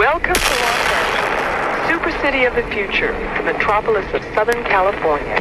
Welcome to Los Angeles, super city of the future, the metropolis of Southern California.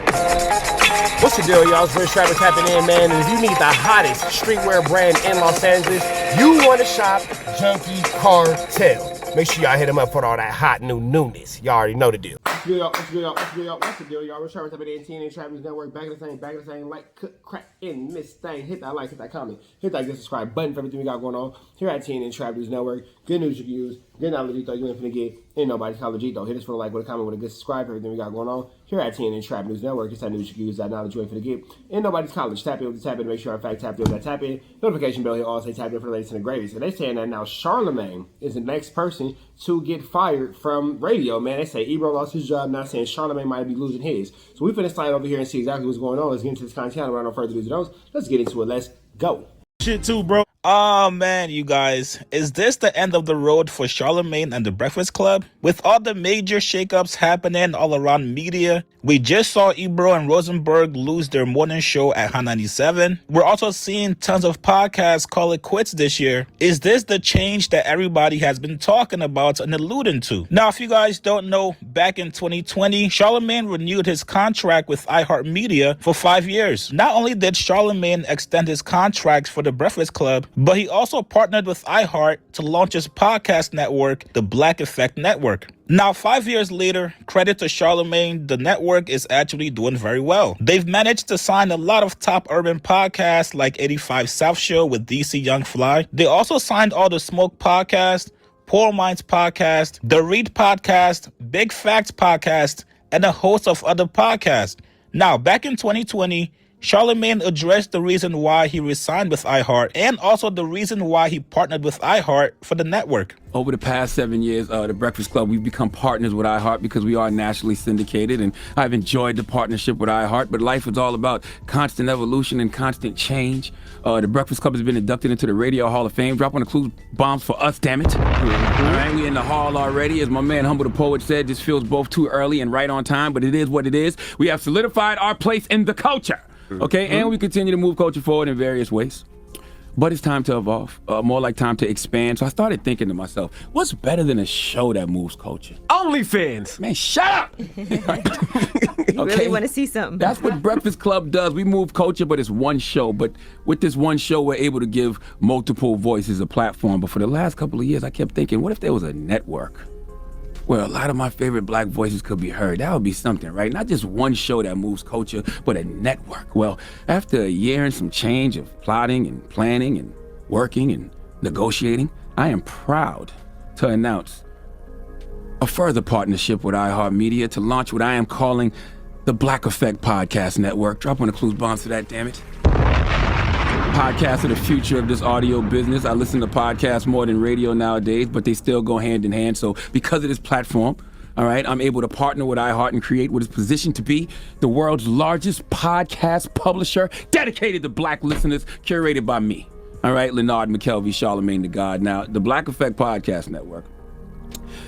What's the deal, y'all? It's Rich Travis tapping in, man. And if you need the hottest streetwear brand in Los Angeles, you want to shop Junkie Cartel. Make sure y'all hit them up for all that hot new newness. Y'all already know the deal. What's the deal, y'all? What's the deal, y'all? Rich Travis tapping in, TNA Travis Network. Back of the same. Like, cook, crack, and miss thing. Hit that like, hit that comment. Hit that subscribe button for everything we got going on here at TNA Travis Network. Good news you can use. Good knowledge you thought you ain't finna get. Ain't nobody's college though. Hit us for a like, with a comment, with a good subscribe for everything we got going on here at TNN Trap News Network. It's that news you can use, that knowledge you ain't finna get. Ain't nobody's college. Tap in with the tap in to make sure in fact tap in with that tap in. Notification bell here all say tap in for the latest and the greatest. And they saying that now Charlamagne is the next person to get fired from radio, man. They say Ebro lost his job, not saying Charlamagne might be losing his. So we finna slide over here and see exactly what's going on. Let's get into this content. Without no further ado, let's get into it. Let's go. Shit too, bro. Oh man, you guys, is this the end of the road for Charlamagne and the Breakfast Club? With all the major shakeups happening all around media, we just saw Ebro and Rosenberg lose their morning show at Hot 97. We're also seeing tons of podcasts call it quits this year. Is this the change that everybody has been talking about and alluding to? Now, if you guys don't know, back in 2020, Charlamagne renewed his contract with iHeartMedia for 5 years. Not only did Charlamagne extend his contract for the Breakfast Club, but he also partnered with iHeart to launch his podcast network, the Black Effect Network. Now, 5 years later, credit to Charlamagne, the network is actually doing very well. They've managed to sign a lot of top urban podcasts like 85 South Show with DC Young Fly. They also signed all the Smoke Podcast, Poor Minds Podcast, The Read Podcast, Big Facts Podcast, and a host of other podcasts. Now, back in 2020, Charlamagne addressed the reason why he resigned with iHeart and also the reason why he partnered with iHeart for the network. Over the past 7 years, the Breakfast Club, we've become partners with iHeart because we are nationally syndicated, and I've enjoyed the partnership with iHeart, but life is all about constant evolution and constant change. The Breakfast Club has been inducted into the Radio Hall of Fame. Drop on the clue bombs for us, damn it. All right, we in the hall already. As my man Humble the Poet said, this feels both too early and right on time, but it is what it is. We have solidified our place in the culture. Okay, and we continue to move culture forward in various ways. But it's time to evolve, more like time to expand. So I started thinking to myself, what's better than a show that moves culture? OnlyFans. Man, shut up! You really want to see something. That's what Breakfast Club does. We move culture, but it's one show. But with this one show, we're able to give multiple voices a platform. But for the last couple of years, I kept thinking, what if there was a network where a lot of my favorite black voices could be heard? That would be something, right? Not just one show that moves culture, but a network. Well, after a year and some change of plotting and planning and working and negotiating, I am proud to announce a further partnership with iHeartMedia to launch what I am calling the Black Effect Podcast Network. Drop on the clues bombs for that, damn it. Podcasts are the future of this audio business. I listen to podcasts more than radio nowadays, but they still go hand in hand. So because of this platform, all right, I'm able to partner with iHeart and create what is positioned to be the world's largest podcast publisher dedicated to black listeners, curated by me. All right, Leonard McKelvey, Charlamagne the God. Now, the Black Effect Podcast Network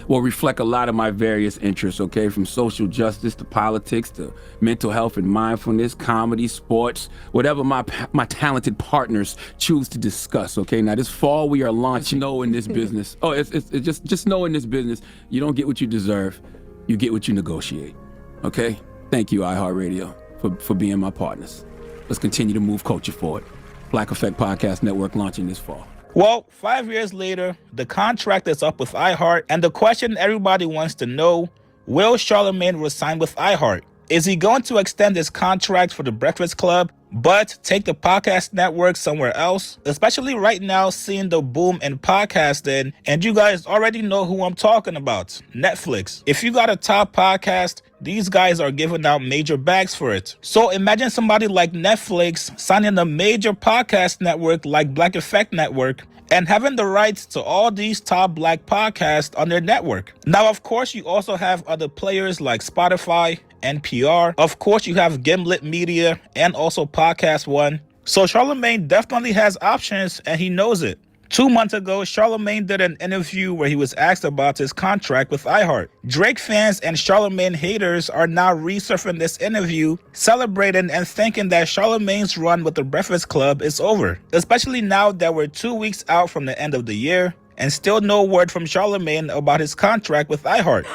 will reflect a lot of my various interests, okay? From social justice to politics to mental health and mindfulness, comedy, sports, whatever my talented partners choose to discuss, okay? Now, this fall, we are launching. Know in this business. Oh, it's just know in this business, you don't get what you deserve. You get what you negotiate, okay? Thank you, iHeartRadio, for being my partners. Let's continue to move culture forward. Black Effect Podcast Network launching this fall. Well, 5 years later, the contract is up with iHeart, and the question everybody wants to know, will Charlamagne resign with iHeart? Is he going to extend his contract for the Breakfast Club, but take the podcast network somewhere else? Especially right now, seeing the boom in podcasting, and you guys already know who I'm talking about, Netflix. If you got a top podcast, these guys are giving out major bags for it. So imagine somebody like Netflix signing a major podcast network like Black Effect Network and having the rights to all these top black podcasts on their network. Now, of course, you also have other players like Spotify, NPR. Of course, you have Gimlet Media and also Podcast One. So Charlamagne definitely has options, and he knows it. 2 months ago, Charlamagne did an interview where he was asked about his contract with iHeart. Drake fans and Charlamagne haters are now resurfing this interview, celebrating and thinking that Charlamagne's run with the Breakfast Club is over. Especially now that we're 2 weeks out from the end of the year, and still no word from Charlamagne about his contract with iHeart.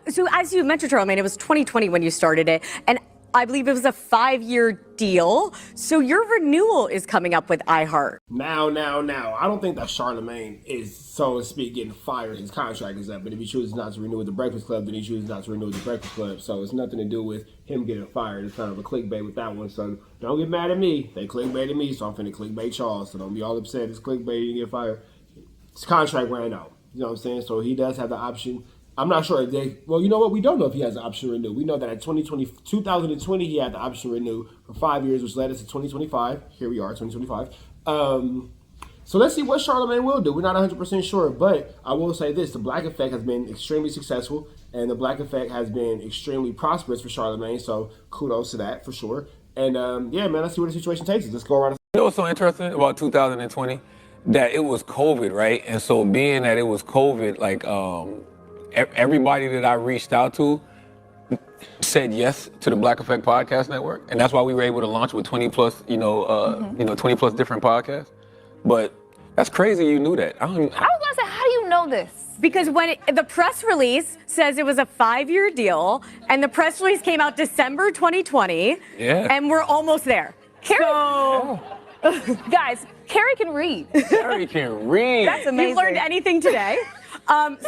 So as you mentioned, Charlamagne, it was 2020 when you started it, and I believe it was a 5-year deal. So your renewal is coming up with iHeart. Now. I don't think that Charlamagne is, so to speak, getting fired. His contract is up. But if he chooses not to renew with the Breakfast Club, then he chooses not to renew with the Breakfast Club. So it's nothing to do with him getting fired. It's kind of a clickbait with that one. So don't get mad at me. They clickbaited me, so I'm finna clickbait Charles. So don't be all upset. It's clickbait, you get fired. His contract ran out. You know what I'm saying? So he does have the option. I'm not sure if well, you know what? We don't know if he has the option to renew. We know that at 2020, he had the option to renew for 5 years, which led us to 2025. Here we are, 2025. So let's see what Charlamagne will do. We're not 100% sure, but I will say this. The Black Effect has been extremely successful, and the Black Effect has been extremely prosperous for Charlamagne, so kudos to that for sure. And yeah, man, let's see where the situation takes us. Let's go around. You know what's so interesting about 2020? That it was COVID, right? And so being that it was COVID, like everybody that I reached out to said yes to the Black Effect Podcast Network, and that's why we were able to launch with 20 plus, 20 plus different podcasts. But that's crazy. You knew that. I was gonna say, how do you know this? Because when the press release says it was a 5-year deal, and the press release came out December 2020, and we're almost there. Guys, Carrie can read. Carrie can read. That's amazing. You've learned anything today.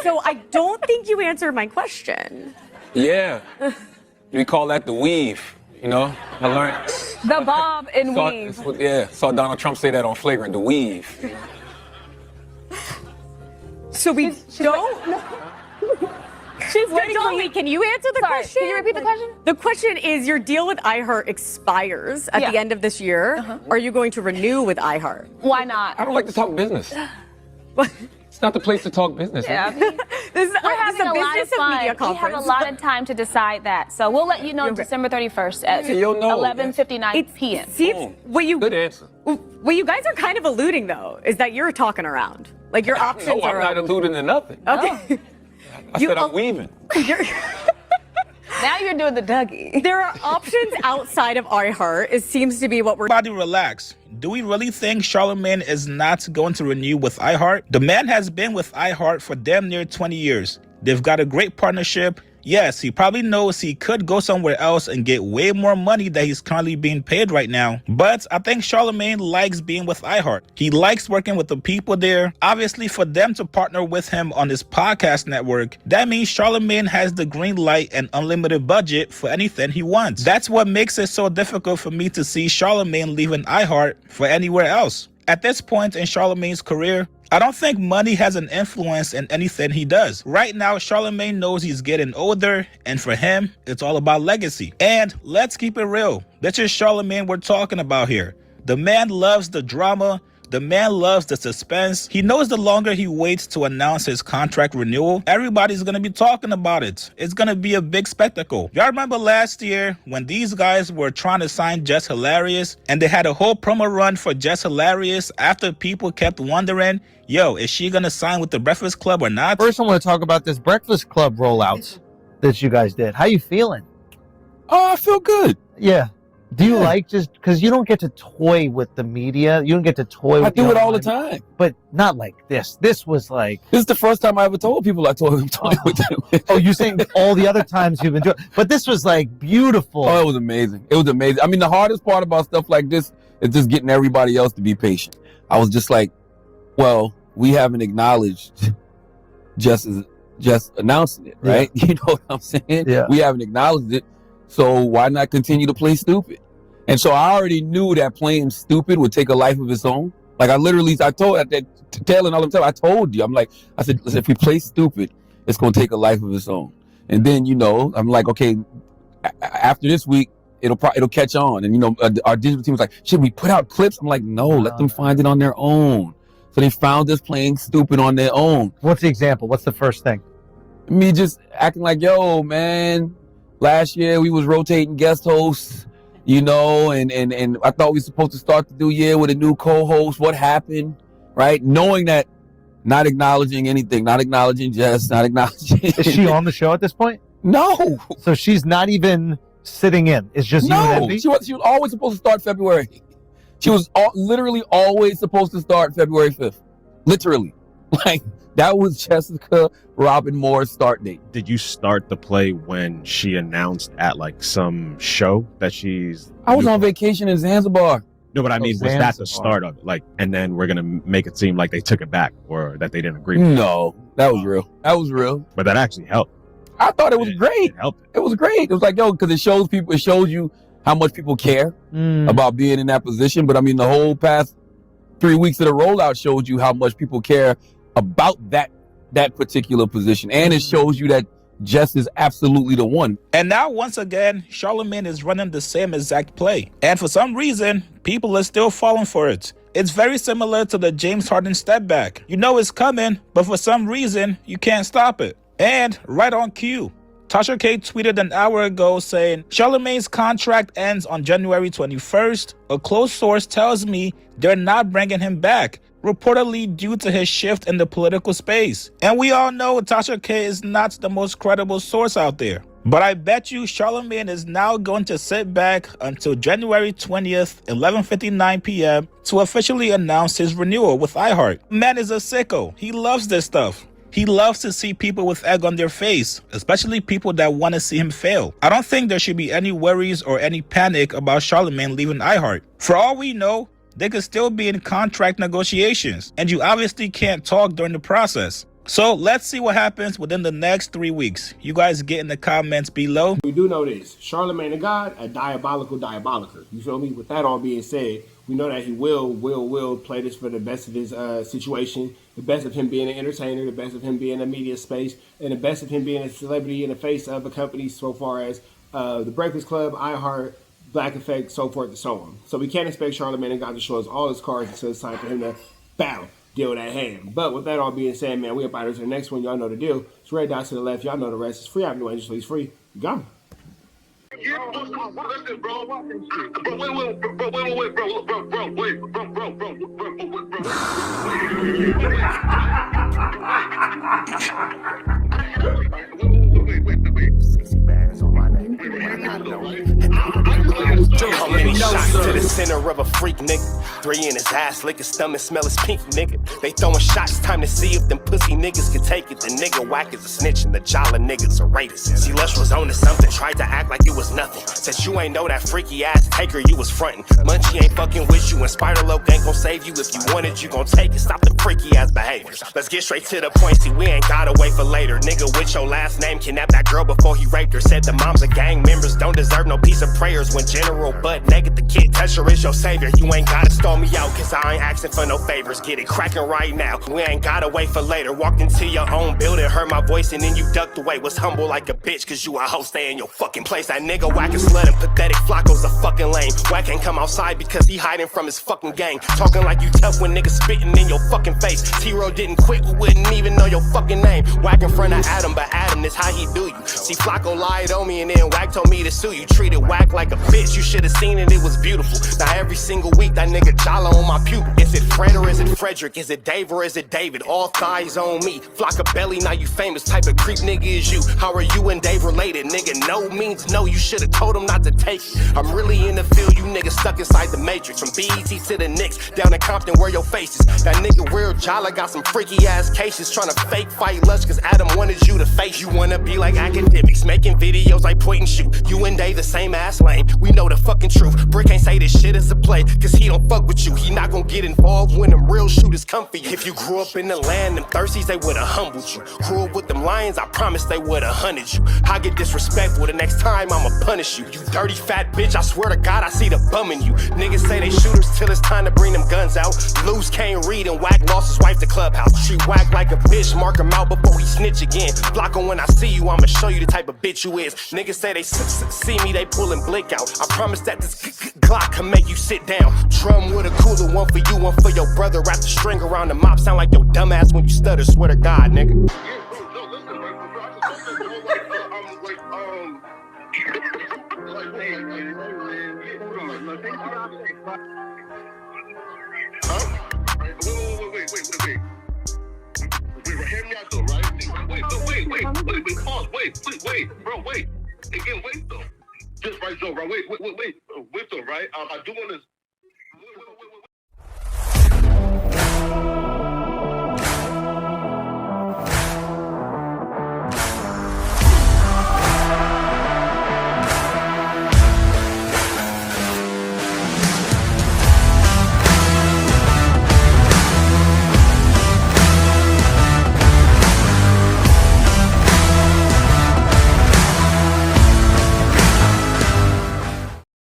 So I don't think you answered my question. Yeah. We call that the weave, you know? I learned. The bob and weave. Saw Donald Trump say that on Flagrant, the weave. So we don't... She's waiting for me. Can you answer the question? Can you repeat the question? The question is, your deal with iHeart expires at the end of this year. Are you going to renew with iHeart? Why not? I don't like to talk business. It's not the place to talk business. Yeah. Right? This is We're having a lot of fun. media We have a lot of time to decide that. So we'll let you know December 31st at 11:59 p.m. See, Good answer. What you guys are kind of alluding, though, is that you're talking around. Like, your options are... No, I'm not alluding to nothing. Okay. I said I'm weaving. Now you're doing the Dougie. There are options outside of iHeart. It seems to be what we're... Everybody relax. Do we really think Charlamagne is not going to renew with iHeart? The man has been with iHeart for damn near 20 years. They've got a great partnership. Yes, he probably knows he could go somewhere else and get way more money than he's currently being paid right now. But I think Charlamagne likes being with iHeart. He likes working with the people there. Obviously, for them to partner with him on this podcast network, that means Charlamagne has the green light and unlimited budget for anything he wants. That's what makes it so difficult for me to see Charlamagne leaving iHeart for anywhere else. At this point in Charlamagne's career, I don't think money has an influence in anything he does. Right now, Charlamagne knows he's getting older, and for him, it's all about legacy. And let's keep it real. This is Charlamagne we're talking about here. The man loves the drama. The man loves the suspense. He knows the longer he waits to announce his contract renewal, everybody's going to be talking about it. It's going to be a big spectacle. Y'all remember last year when these guys were trying to sign Just Hilarious, and they had a whole promo run for Just Hilarious after people kept wondering, yo, is she going to sign with the Breakfast Club or not? First, I want to talk about this Breakfast Club rollouts that you guys did. How you feeling? Oh, I feel good. Yeah. Do you like just because you don't get to toy with the media? You don't get to toy with I do it all the time. But not like this. This was like... This is the first time I ever told people I told them with them. Oh, you're saying all the other times you've been doing... But this was like beautiful. Oh, it was amazing. It was amazing. I mean, the hardest part about stuff like this is just getting everybody else to be patient. I was just like, well, we haven't acknowledged just announcing it, right? Yeah. You know what I'm saying? Yeah. We haven't acknowledged it. So why not continue to play stupid? And so I already knew that playing stupid would take a life of its own. Like I told that telling all the time, I told you, I said, if we play stupid, it's going to take a life of its own. And then, I'm like, okay, after this week, it'll catch on. And, our digital team was like, should we put out clips? I'm like, no, let them find it on their own. So they found us playing stupid on their own. What's the example? What's the first thing? Me just acting like, yo, man, last year we was rotating guest hosts, and I thought we were supposed to start the new year with a new co-host. What happened, right? Knowing that, not acknowledging anything, not acknowledging Jess, not acknowledging... Is she on the show at this point? No. So she's not even sitting in. It's just you and Envy? She was always supposed to start February. She was literally always supposed to start February 5th. Literally. Like, That was Jessica Robin Moore's start date. Did you start the play when she announced at like some show that she's... I was on vacation in Zanzibar. No, but I mean, was that the start of it? Like, and then we're gonna make it seem like they took it back or that they didn't agree with it? No, that was real. That was real. But that actually helped. I thought it was great. It helped. It was great. It was like, yo, because it shows people, it shows you how much people care about being in that position. But I mean, the whole past 3 weeks of the rollout showed you how much people care about that particular position. And it shows you that Jess is absolutely the one. And now, once again, Charlamagne is running the same exact play. And for some reason, people are still falling for it. It's very similar to the James Harden step back. You know it's coming, but for some reason, you can't stop it. And right on cue, Tasha K tweeted an hour ago saying, Charlamagne's contract ends on January 21st. A close source tells me they're not bringing him back, reportedly due to his shift in the political space. And we all know Tasha K is not the most credible source out there. But I bet you Charlamagne is now going to sit back until January 20th, 11:59 p.m. to officially announce his renewal with iHeart. Man is a sicko. He loves this stuff. He loves to see people with egg on their face, especially people that want to see him fail. I don't think there should be any worries or any panic about Charlamagne leaving iHeart. For all we know, they could still be in contract negotiations, and you obviously can't talk during the process. So let's see what happens within the next 3 weeks. You guys get in the comments below. We do know this. Charlamagne the God, a diabolical. You feel me? With that all being said, we know that he will play this for the best of his situation, the best of him being an entertainer, the best of him being in a media space, and the best of him being a celebrity in the face of a company so far as The Breakfast Club, iHeart, Black Effect, so forth and so on. So we can't expect Charlamagne the God to show us all his cards until it's time for him to bow, deal that hand. But with that all being said, man, we up out of the next one. Y'all know the deal. It's red dots to the left. Y'all know the rest. It's free out. New Angels, free. Go. How many shots to the center of a freak, nigga? 3 in his ass, lick his stomach, smell his pink, nigga. They throwing shots, time to see if them pussy niggas can take it. The nigga whack is a snitch and the jolly niggas are rapists. See, Lush was on to something, tried to act like it was nothing. Said you ain't know that freaky ass taker you was frontin'. Munchie ain't fucking with you and Spider-Loc ain't gon' save you. If you want it, you gon' take it. Stop the freaky ass behaviors. Let's get straight to the point, see, we ain't gotta wait for later. Nigga with your last name kidnapped that girl before he raped her. Said the moms of gang members don't deserve no piece of prayers. When General Butt naked, the kid Tesher is your savior. You ain't gotta stall me out, cause I ain't asking for no favors. Get it cracking right now, we ain't gotta wait for later. Walked into your own building, heard my voice, and then you ducked away. Was humble like a bitch, cause you a hoe, stay in your fucking place. That nigga whack and slut and pathetic, Flacco's a fucking lame. Whack ain't come outside because he hiding from his fucking gang. Talking like you tough when niggas spitting in your fucking face. T-Row didn't quit, we wouldn't even know your fucking name. Whack in front of Adam, but Adam is how he do you. See, Flacco lied on me and then Whack told me to sue you. Treated Whack like a bitch, you should've seen it, it was beautiful. Now every single week that nigga jolly on my pupil. Is it Fred or is it Frederick? Is it Dave or is it David? All thighs on me. Flock a belly, now you famous. Type of creep nigga is you. How are you and Dave related? Nigga, no means no. You should've told him not to take it. I'm really in the field, you niggas stuck inside the matrix. From BET to the Knicks, down in Compton where your face is. That nigga real jolly got some freaky ass cases. Tryna fake fight Lush cause Adam wanted you to face. You wanna be like academics, making videos like point and shoot. You and Dave the same ass lame. We know the fucking truth. Brick ain't say this shit is a play, cause he don't fuck with you. He not gon' get involved when them real shooters come for you. If you grew up in the land, them thirsties, they would've humbled you. Grew up with them lions, I promise they would've hunted you. I get disrespectful, the next time I'ma punish you. You dirty fat bitch, I swear to God I see the bum in you. Niggas say they shooters till it's time to bring them guns out. Loose can't read and Whack lost his wife to Clubhouse. Treat Whack like a bitch, mark him out before he snitch again. Flacco, when I see you, I'ma show you the type of bitch you is. Niggas say they see me, they pullin' blick out. I promise that this Glock can make you sit down. Drum with a cooler, one for you, one for your brother. Wrap the string around the mop, sound like your dumbass when you stutter. Swear to God, nigga. Wait, bro, wait. Again, wait though. Just right, though, right? Wait though, right? I do want to